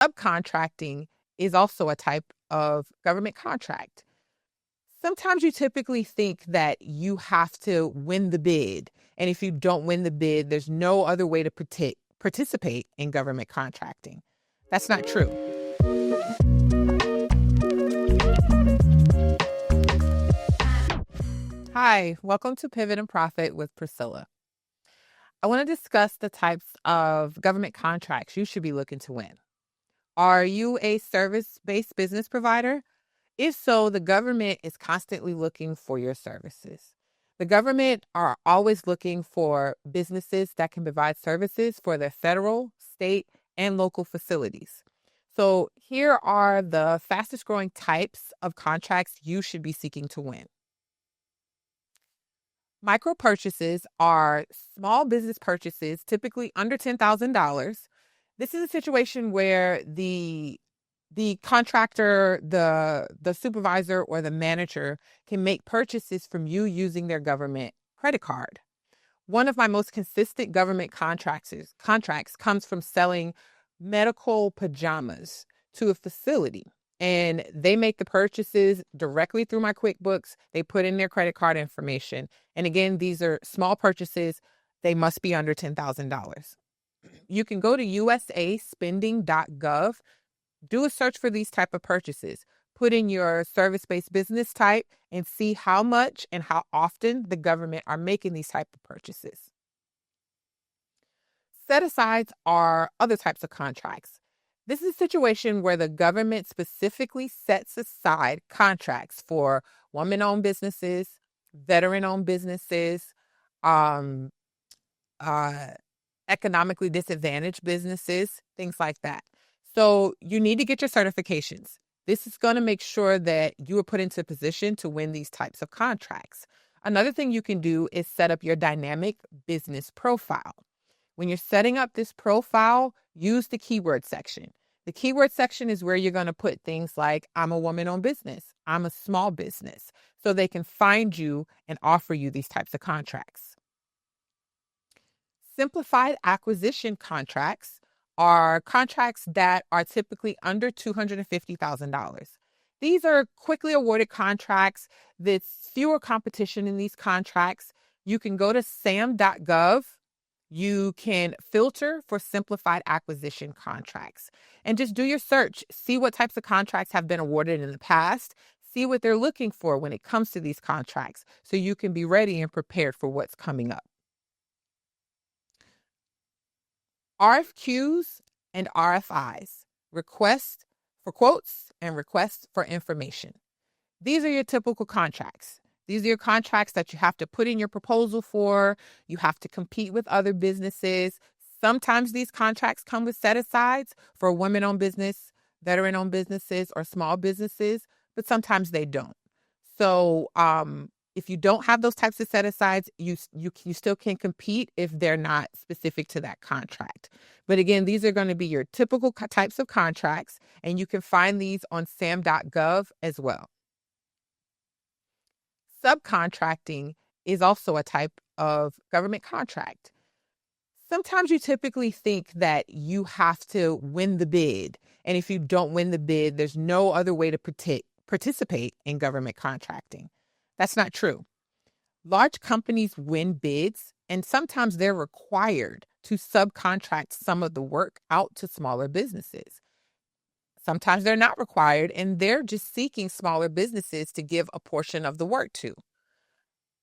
Subcontracting is also a type of government contract. Sometimes you typically think that you have to win the bid. And if you don't win the bid, there's no other way to participate in government contracting. That's not true. Hi, welcome to Pivot and Profit with Priscilla. I want to discuss the types of government contracts you should be looking to win. Are you a service-based business provider? If so, the government is constantly looking for your services. The government are always looking for businesses that can provide services for their federal, state, and local facilities. So here are the fastest growing types of contracts you should be seeking to win. Micro purchases are small business purchases, typically under $10,000. This is a situation where the contractor, the supervisor, or the manager can make purchases from you using their government credit card. One of my most consistent government contracts comes from selling medical pajamas to a facility. And they make the purchases directly through my QuickBooks. They put in their credit card information. And again, these are small purchases. They must be under $10,000. You can go to usaspending.gov, do a search for these type of purchases, put in your service-based business type, and see how much and how often the government are making these type of purchases. Set-asides are other types of contracts. This is a situation where the government specifically sets aside contracts for woman-owned businesses, veteran-owned businesses, economically disadvantaged businesses, things like that. So you need to get your certifications. This is going to make sure that you are put into a position to win these types of contracts. Another thing you can do is set up your dynamic business profile. When you're setting up this profile, use the keyword section. The keyword section is where you're going to put things like, I'm a woman-owned business, I'm a small business, so they can find you and offer you these types of contracts. Simplified acquisition contracts are contracts that are typically under $250,000. These are quickly awarded contracts. There's fewer competition in these contracts. You can go to sam.gov. You can filter for simplified acquisition contracts and just do your search. See what types of contracts have been awarded in the past. See what they're looking for when it comes to these contracts so you can be ready and prepared for what's coming up. RFQs and RFIs, requests for quotes and requests for information. These are your typical contracts. These are your contracts that you have to put in your proposal for. You have to compete with other businesses. Sometimes these contracts come with set-asides for women-owned business, veteran-owned businesses, or small businesses, but sometimes they don't. So if you don't have those types of set-asides, you still can compete if they're not specific to that contract. But again, these are going to be your typical types of contracts, and you can find these on sam.gov as well. Subcontracting is also a type of government contract. Sometimes you typically think that you have to win the bid. And if you don't win the bid, there's no other way to participate in government contracting. That's not true. Large companies win bids, and sometimes they're required to subcontract some of the work out to smaller businesses. Sometimes they're not required, and they're just seeking smaller businesses to give a portion of the work to.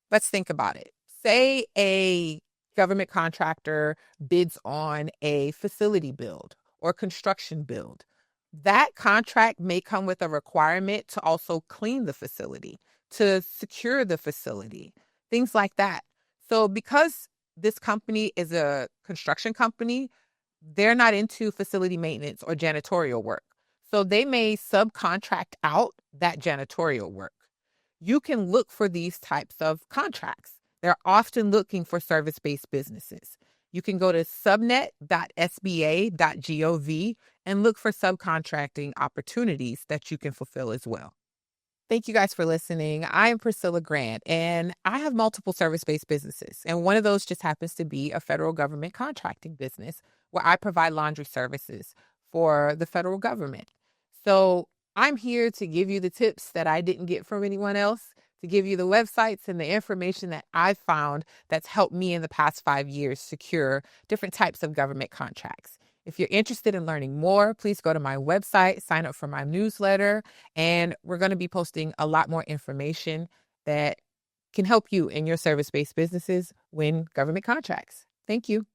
Let's think about it. Say a government contractor bids on a facility build or construction build. That contract may come with a requirement to also clean the facility, to secure the facility, things like that. So because this company is a construction company, they're not into facility maintenance or janitorial work. So they may subcontract out that janitorial work. You can look for these types of contracts. They're often looking for service-based businesses. You can go to subnet.sba.gov and look for subcontracting opportunities that you can fulfill as well. Thank you guys for listening. I am Priscilla Grant, and I have multiple service-based businesses. And one of those just happens to be a federal government contracting business where I provide laundry services for the federal government. So I'm here to give you the tips that I didn't get from anyone else, to give you the websites and the information that I've found that's helped me in the past 5 years secure different types of government contracts. If you're interested in learning more, please go to my website, sign up for my newsletter, and we're going to be posting a lot more information that can help you in your service-based businesses win government contracts. Thank you.